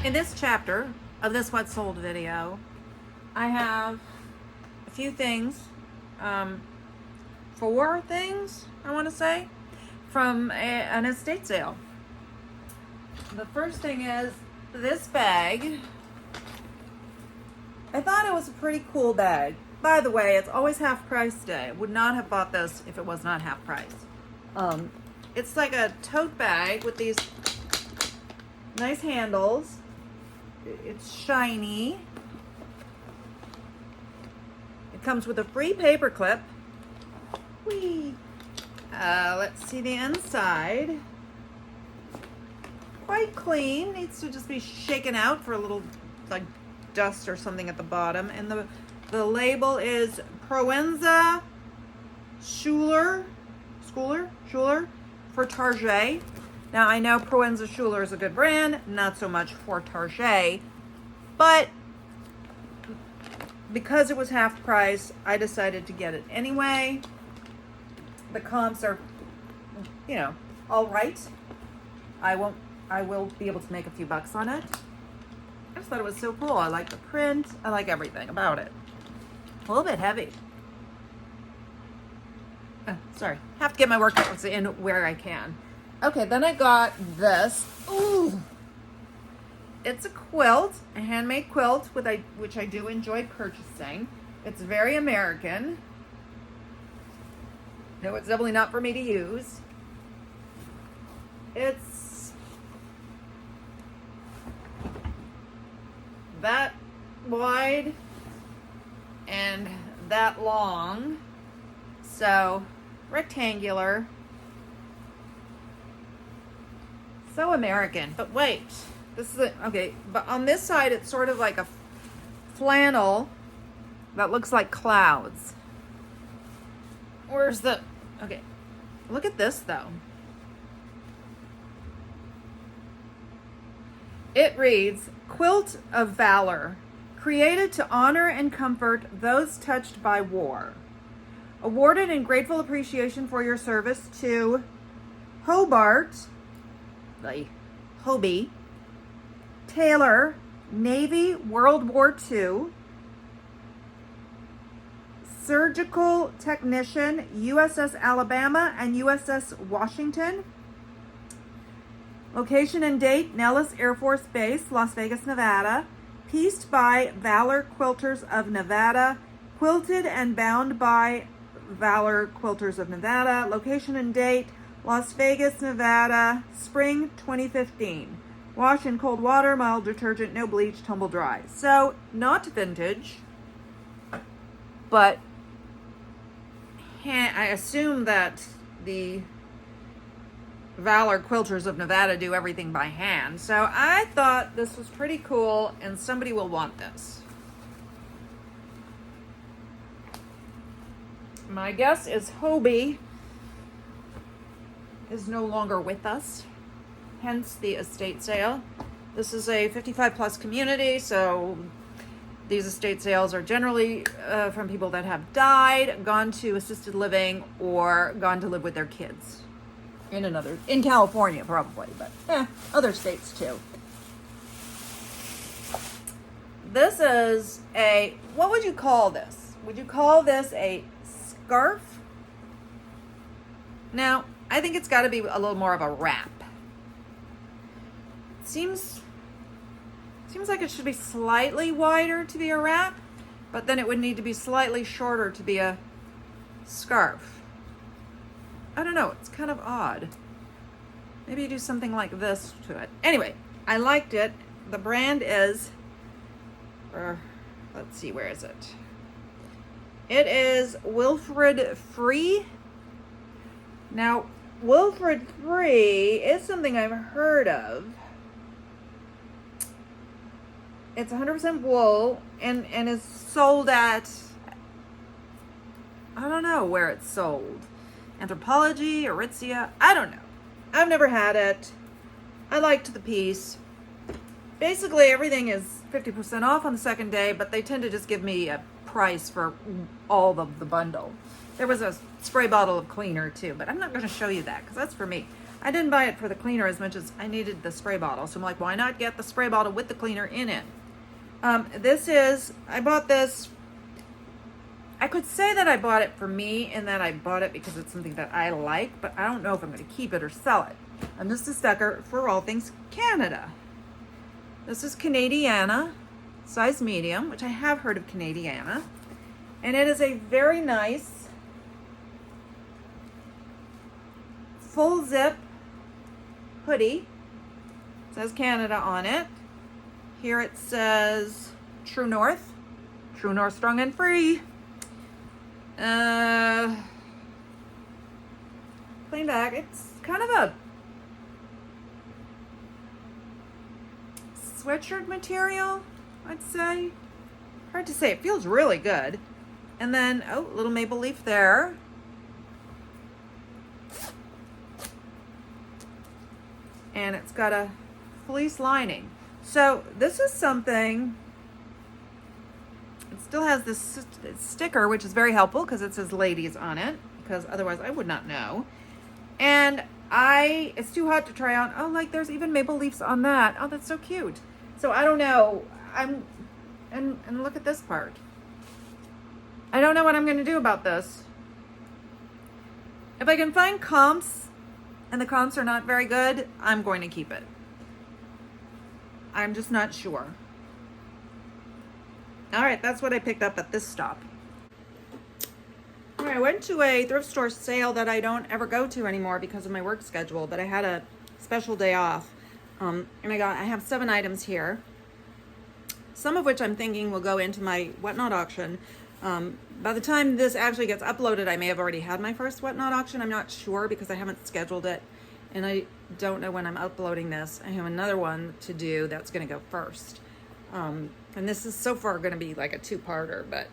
In this chapter of this What Sold video, I have a few things, 4 things, I want to say, from an estate sale. The first thing is this bag. I thought it was a pretty cool bag. By the way, it's always half price day. I would not have bought this if it was not half price. It's like a tote bag with these nice handles. It's shiny. It comes with a free paper clip. Whee! Let's see the inside. Quite clean. Needs to just be shaken out for a little like dust or something at the bottom. And the label is Proenza Schuler for Target. Now I know Proenza Schuler is a good brand, not so much for Target, but because it was half price, I decided to get it anyway. The comps are, all right. I will be able to make a few bucks on it. I just thought it was so cool. I like the print. I like everything about it. A little bit heavy. Sorry. Have to get my workouts in where I can. Okay, then I got this. Ooh. It's a quilt, a handmade quilt, which I do enjoy purchasing. It's very American. No, it's definitely not for me to use. It's that wide and that long. So, rectangular. So American. But wait, this is okay. But on this side, it's sort of like a flannel that looks like clouds. Where's the, okay, look at this though. It reads, Quilt of Valor, created to honor and comfort those touched by war. Awarded in grateful appreciation for your service to Hobart, Hobie, Taylor, Navy, World War II, Surgical Technician, USS Alabama and USS Washington. Location and date, Nellis Air Force Base, Las Vegas, Nevada. Pieced by Valor Quilters of Nevada. Quilted and bound by Valor Quilters of Nevada. Location and date, Las Vegas, Nevada, spring 2015. Wash in cold water, mild detergent, no bleach, tumble dry. So, not vintage, but I assume that the Valor Quilters of Nevada do everything by hand. So I thought this was pretty cool and somebody will want this. My guess is Hobie is no longer with us, hence the estate sale. This is a 55 plus community, so these estate sales are generally from people that have died, gone to assisted living, or gone to live with their kids in California probably, but other states too. This is what would you call this? Would you call this a scarf? Now, I think it's got to be a little more of a wrap. Seems like it should be slightly wider to be a wrap, but then it would need to be slightly shorter to be a scarf. I don't know, it's kind of odd. Maybe you do something like this to it. Anyway, I liked it. The brand is, let's see, where is it? It is Wilfred Free. Now, Wilfred Free is something I've heard of. It's 100% wool and is sold at, I don't know where it's sold. Anthropologie, Aritzia, I don't know. I've never had it. I liked the piece. Basically, everything is 50% off on the second day, but they tend to just give me a price for all of the bundle. There was a spray bottle of cleaner too, but I'm not going to show you that because that's for me. I didn't buy it for the cleaner as much as I needed the spray bottle. So I'm like, why not get the spray bottle with the cleaner in it? I bought this. I could say that I bought it for me and that I bought it because it's something that I like, but I don't know if I'm going to keep it or sell it. I'm just a sucker for all things Canada. This is Canadiana, size medium, which I have heard of Canadiana. And it is a very nice full zip hoodie. It says Canada on it. Here it says True North strong and free. Plain bag. It's kind of a sweatshirt material, I'd say. Hard to say. It feels really good. And then, oh, little maple leaf there. And it's got a fleece lining. So this is something, it still has this sticker, which is very helpful because it says ladies on it, because otherwise I would not know. And it's too hot to try on. Oh, like there's even maple leaves on that. Oh, that's so cute. So I don't know. And look at this part. I don't know what I'm going to do about this. If I can find comps and the comps are not very good, I'm going to keep it. I'm just not sure. All right, that's what I picked up at this stop. All right, I went to a thrift store sale that I don't ever go to anymore because of my work schedule, but I had a special day off. And I have 7 items here, some of which I'm thinking will go into my whatnot auction. By the time this actually gets uploaded, I may have already had my first whatnot auction. I'm not sure because I haven't scheduled it, and I don't know when I'm uploading this. I have another one to do that's going to go first. And this is so far going to be like a 2-parter, but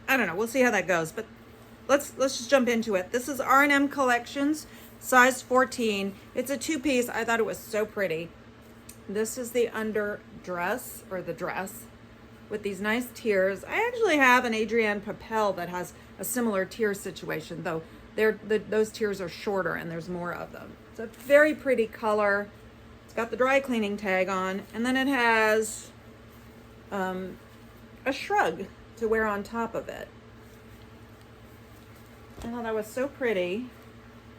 I don't know. We'll see how that goes. But let's just jump into it. This is R&M Collections, size 14. It's a 2-piece. I thought it was so pretty. This is the underdress, or the dress, with these nice tiers. I actually have an Adrienne Papel that has a similar tier situation, though those tiers are shorter and there's more of them. It's a very pretty color. It's got the dry cleaning tag on, and then it has a shrug to wear on top of it. I thought that was so pretty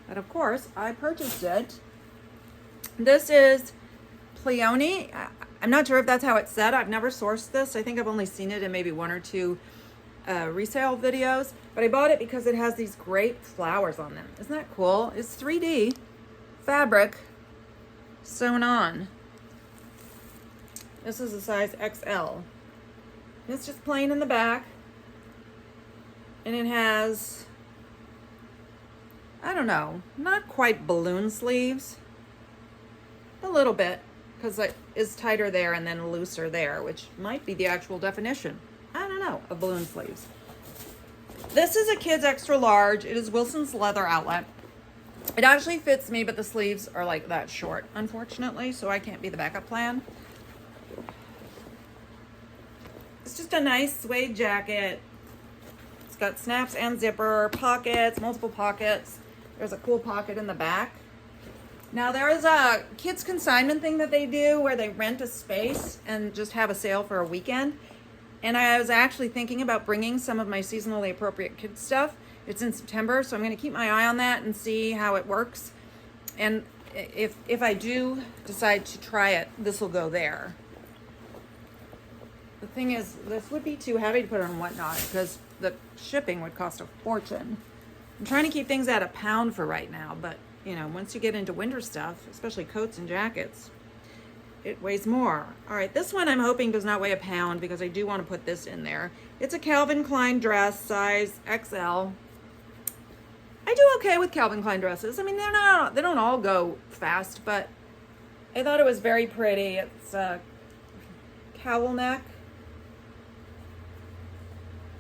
that, of course, I purchased it. This is Pleone. I'm not sure if that's how it's said. I've never sourced this. I think I've only seen it in maybe 1 or 2 resale videos, but I bought it because it has these great flowers on them. Isn't that cool? It's 3D fabric sewn on. This is a size XL. It's just plain in the back, and it has, I don't know, not quite balloon sleeves, a little bit, because it is tighter there and then looser there, which might be the actual definition, I don't know, of balloon sleeves. This is a kid's extra large. It is Wilson's Leather Outlet. It actually fits me, but the sleeves are like that short, unfortunately, so I can't be the backup plan. It's just a nice suede jacket. It's got snaps and zipper, pockets, multiple pockets. There's a cool pocket in the back. Now there is a kids consignment thing that they do where they rent a space and just have a sale for a weekend. And I was actually thinking about bringing some of my seasonally appropriate kids stuff. It's in September, so I'm going to keep my eye on that and see how it works. And if I do decide to try it, this will go there. The thing is, this would be too heavy to put on Whatnot because the shipping would cost a fortune. I'm trying to keep things at £1 for right now, but you know, once you get into winter stuff, especially coats and jackets, it weighs more. All right, this one I'm hoping does not weigh £1 because I do want to put this in there. It's a Calvin Klein dress, size XL. I do okay with Calvin Klein dresses. I mean, they don't all go fast, but I thought it was very pretty. It's a cowl neck,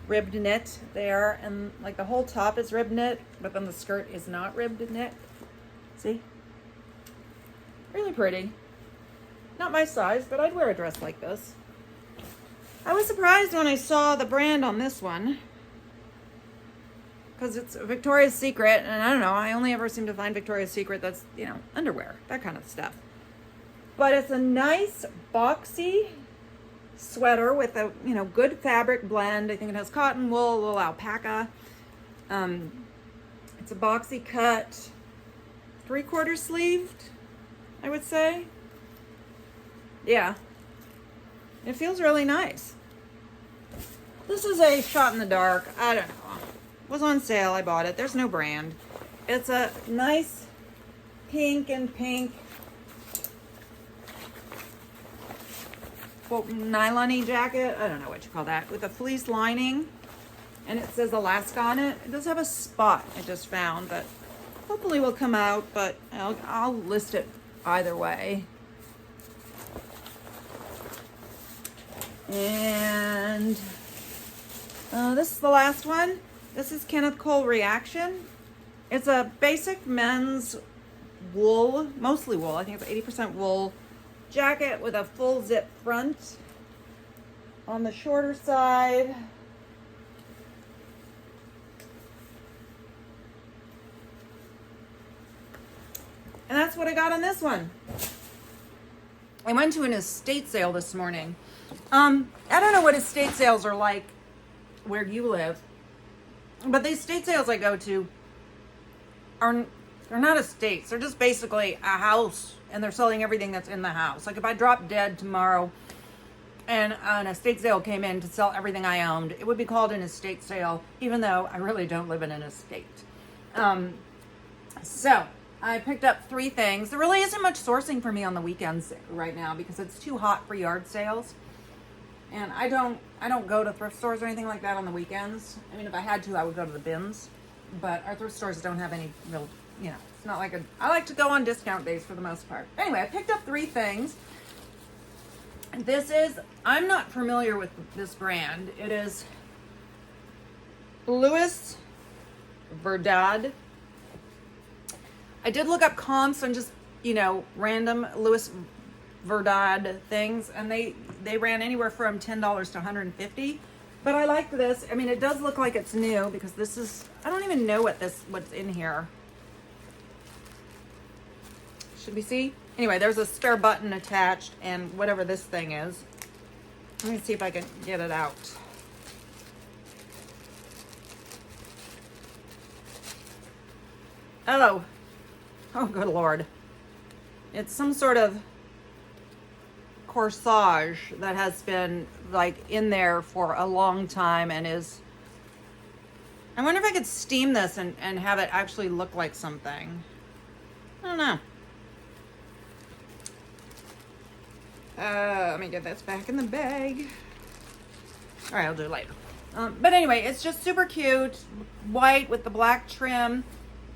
ribbed knit there, and like the whole top is ribbed knit, but then the skirt is not ribbed knit. See? Really pretty. Not my size, but I'd wear a dress like this. I was surprised when I saw the brand on this one, because it's Victoria's Secret, and I don't know, I only ever seem to find Victoria's Secret that's, you know, underwear, that kind of stuff. But it's a nice boxy sweater with a, you know, good fabric blend. I think it has cotton, wool, a little alpaca. It's a boxy cut, 3/4 sleeved, I would say. Yeah. It feels really nice. This is a shot in the dark. I don't know. It was on sale. I bought it. There's no brand. It's a nice pink and pink nylon-y jacket. I don't know what you call that. With a fleece lining. And it says Alaska on it. It does have a spot I just found that hopefully will come out, but I'll list it either way. And this is the last one. This is Kenneth Cole Reaction. It's a basic men's wool, mostly wool. I think it's 80% wool jacket with a full zip front on the shorter side. And that's what I got on this one. I went to an estate sale this morning. I don't know what estate sales are like where you live, but the estate sales I go to they're not estates. They're just basically a house, and they're selling everything that's in the house. Like if I dropped dead tomorrow and an estate sale came in to sell everything I owned, it would be called an estate sale, even though I really don't live in an estate. So I picked up 3 things. There really isn't much sourcing for me on the weekends right now because it's too hot for yard sales. And I don't go to thrift stores or anything like that on the weekends. I mean, if I had to, I would go to the bins. But our thrift stores don't have any real, you know, it's not like I like to go on discount days for the most part. Anyway, I picked up 3 things. I'm not familiar with this brand. It is Louis Verdad. I did look up comps on just, you know, random Louis Verdad things, and they ran anywhere from $10 to $150. But I like this. I mean, it does look like it's new because this is, I don't even know what's in here. Should we see? Anyway, there's a spare button attached and whatever this thing is. Let me see if I can get it out. Oh, good Lord. It's some sort of corsage that has been like in there for a long time and is, I wonder if I could steam this and have it actually look like something. I don't know. Let me get this back in the bag. All right, I'll do it later. But anyway, it's just super cute. White with the black trim.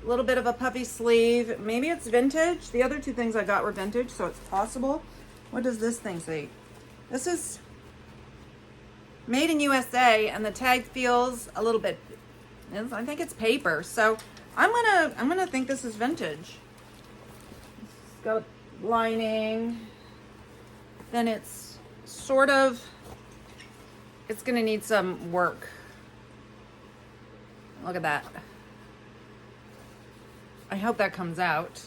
A little bit of a puffy sleeve. Maybe it's vintage. The other 2 things I got were vintage, so it's possible. What does this thing say? This is made in USA, and the tag feels a little bit, I think it's paper. So I'm gonna think this is vintage. It's got lining. Then it's sort of, it's gonna need some work. Look at that. I hope that comes out.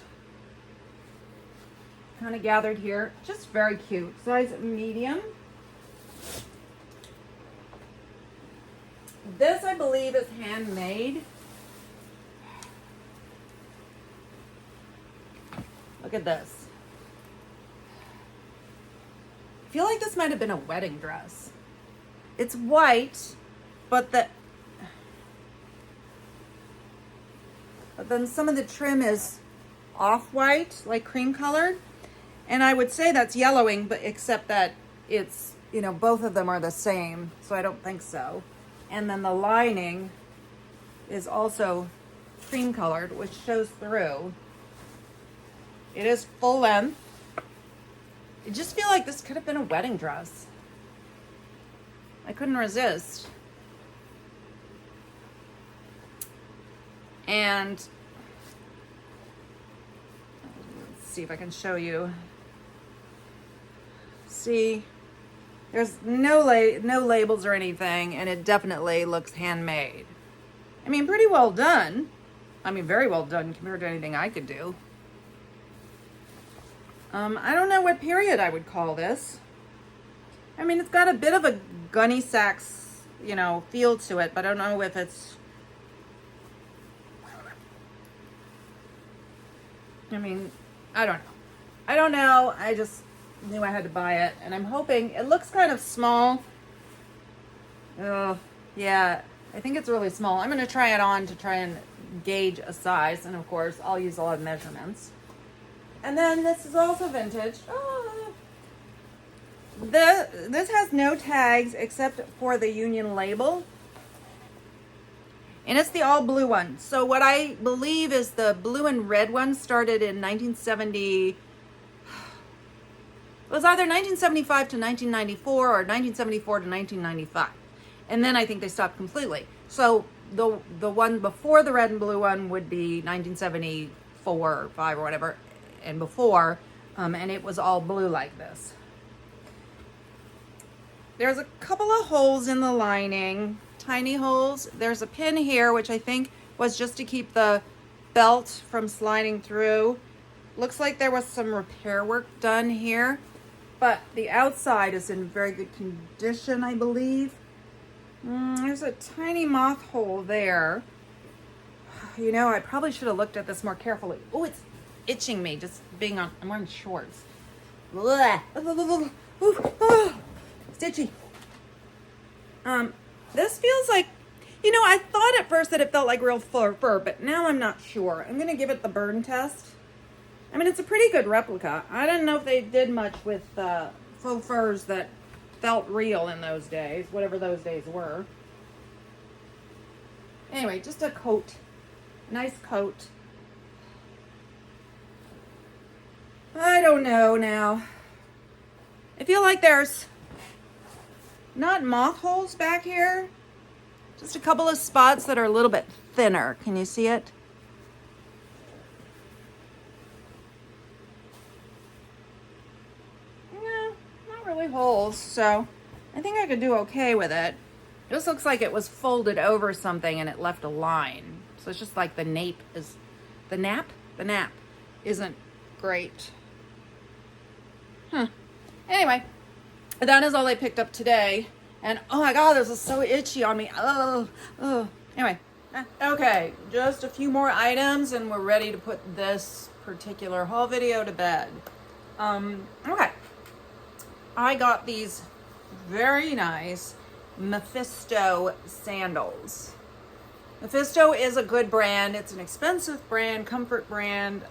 Kind of gathered here. Just very cute. Size medium. This, I believe, is handmade. Look at this. I feel like this might have been a wedding dress. It's white, but then some of the trim is off-white, like cream colored. And I would say that's yellowing, but except that it's, you know, both of them are the same. So I don't think so. And then the lining is also cream colored, which shows through. It is full length. I just feel like this could have been a wedding dress. I couldn't resist. And let's see if I can show you. See, There's no labels or anything, and it definitely looks handmade. I mean, pretty well done. I mean, very well done compared to anything I could do. I don't know what period I would call this. I mean, it's got a bit of a gunny sacks, you know, feel to it, but I don't know if it's... I mean, I don't know. I don't know. I just knew I had to buy it, and I'm hoping... It looks kind of small. Yeah, I think it's really small. I'm going to try it on to try and gauge a size, and of course, I'll use a lot of measurements. And then this is also vintage. This has no tags except for the Union label. And it's the all blue one. So what I believe is the blue and red one started in 1970. It was either 1975 to 1994 or 1974 to 1995. And then I think they stopped completely. So the one before the red and blue one would be 1974 or 5 or whatever, and before, and it was all blue like this. There's a couple of holes in the lining, tiny holes. There's a pin here, which I think was just to keep the belt from sliding through. Looks like there was some repair work done here, but the outside is in very good condition, I believe. There's a tiny moth hole there. You know, I probably should have looked at this more carefully. Oh, it's itching me just being on. I'm wearing shorts. Blah. It's itchy. This feels like, you know, I thought at first that it felt like real fur, but now I'm not sure. I'm gonna give it the burn test. I mean, it's a pretty good replica. I don't know if they did much with faux furs that felt real in those days, whatever those days were. Anyway, just a coat. Nice coat. I don't know now. I feel like there's not moth holes back here. Just a couple of spots that are a little bit thinner. Can you see it? No, not really holes. So I think I could do okay with it. It just looks like it was folded over something and it left a line. So it's just like the nape is, the nap isn't great. Anyway, that is all I picked up today. And oh my God, this is so itchy on me. Anyway, okay, just a few more items and we're ready to put this particular haul video to bed. Okay, I got these very nice Mephisto sandals. Mephisto is a good brand. It's an expensive brand, comfort brand.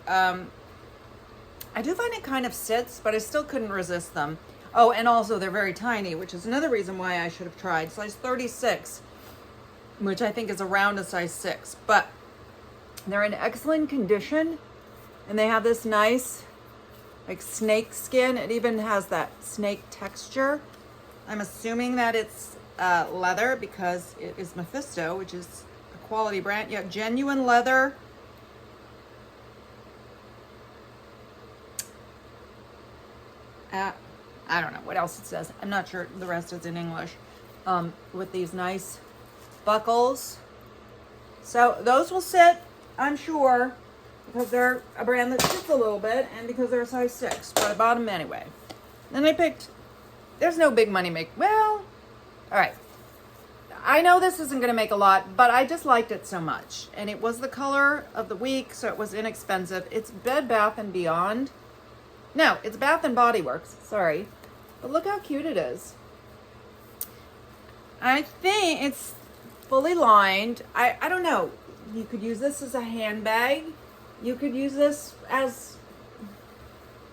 I do find it kind of sits, but I still couldn't resist them. Oh, and also they're very tiny, which is another reason why I should have tried size 36, which I think is around a size 6. But they're in excellent condition, and they have this nice, like, snake skin. It even has that snake texture. I'm assuming that it's leather because it is Mephisto, which is a quality brand. Yeah, genuine leather. I don't know what else it says. I'm not sure the rest is in English. With these nice buckles. So those will sit, I'm sure, because they're a brand that sits a little bit and because they're a size 6. But I bought them anyway. Then I picked, there's no big money make. Well, all right. I know this isn't going to make a lot, but I just liked it so much. And it was the color of the week, so it was inexpensive. It's Bed Bath & Beyond. No, it's Bath & Body Works. Sorry. But look how cute it is. I think it's fully lined. I don't know. You could use this as a handbag. You could use this as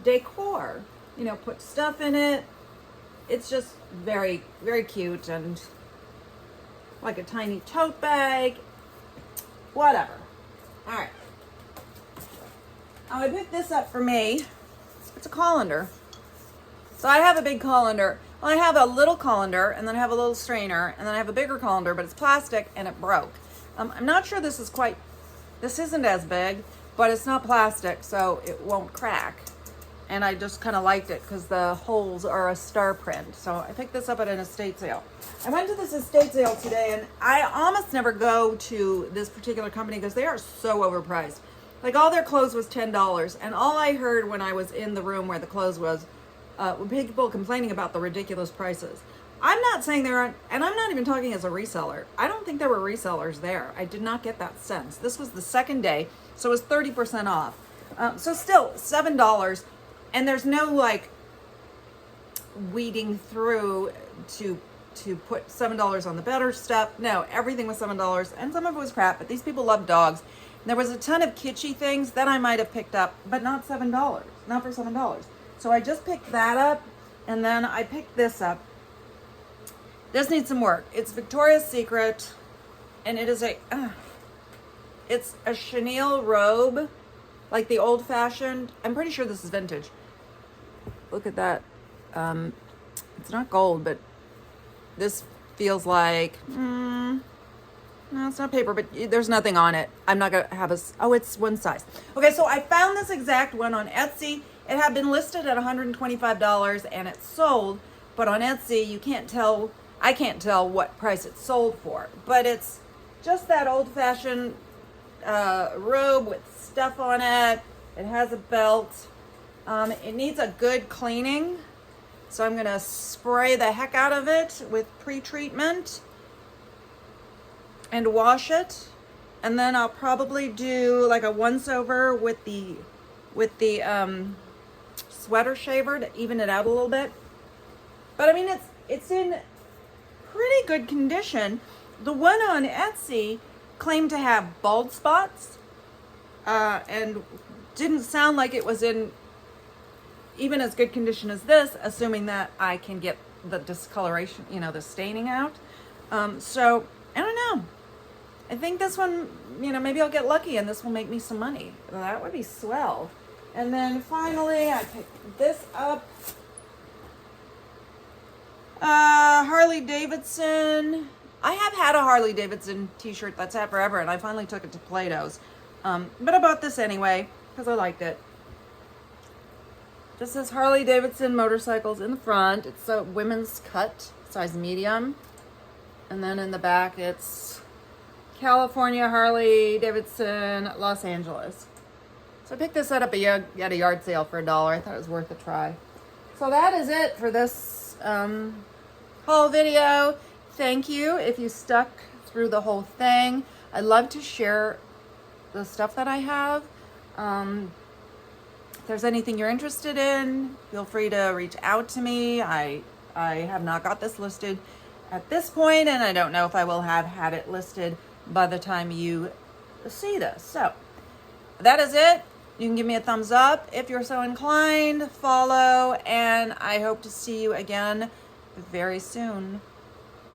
decor. You know, put stuff in it. It's just very, very cute and like a tiny tote bag. Whatever. All right. I picked this up for me. It's a colander. So I have a big colander. Well, I have a little colander, and then I have a little strainer, and then I have a bigger colander, but it's plastic and it broke. I'm not sure this isn't as big, but it's not plastic, so it won't crack. and I just kind of liked it because the holes are a star print. So I picked this up at an estate sale. I went to this estate sale today, and I almost never go to this particular company because they are so overpriced. Like, all their clothes was $10, and all I heard when I was in the room where the clothes was were people complaining about the ridiculous prices. I'm not saying there aren't, and I'm not even talking as a reseller. I don't think there were resellers there. I did not get that sense. This was the second day, so it was 30% off. So still $7, and there's no like weeding through to put $7 on the better stuff. No, everything was $7, and some of it was crap, but these people love dogs. And there was a ton of kitschy things that I might have picked up, but not $7, not for $7. So I just picked that up, and then I picked this up. This needs some work. It's Victoria's Secret, and it is it's a chenille robe, like the old-fashioned. I'm pretty sure this is vintage. Look at that. It's not gold, but this feels like, no, it's not paper, but there's nothing on it. I'm not gonna have oh, it's one size. Okay, so I found this exact one on Etsy. It had been listed at $125 and it sold, but on Etsy, you can't tell, I can't tell what price it sold for, but it's just that old-fashioned robe with stuff on it. It has a belt. It needs a good cleaning, so I'm gonna spray the heck out of it with pre-treatment and wash it, and then I'll probably do like a once-over with the sweater shaver to even it out a little bit. But I mean, it's in pretty good condition. The one on Etsy claimed to have bald spots, and didn't sound like it was in even as good condition as this, assuming that I can get the discoloration, the staining out. So I don't know. I think this one, maybe I'll get lucky and this will make me some money. Well, that would be swell. And then finally, I picked this up. Harley Davidson. I have had a Harley Davidson t-shirt that's had forever, and I finally took it to Plato's. But I bought this anyway because I liked it. Just says Harley Davidson motorcycles in the front. It's a women's cut, size medium. And then in the back, it's California, Harley Davidson, Los Angeles. So I picked this up at a yard sale for $1. I thought it was worth a try. So that is it for this haul video. Thank you if you stuck through the whole thing. I love to share the stuff that I have. If there's anything you're interested in, feel free to reach out to me. I have not got this listed at this point, and I don't know if I will have had it listed by the time you see this. So that is it. You can give me a thumbs up if you're so inclined, follow, and I hope to see you again very soon.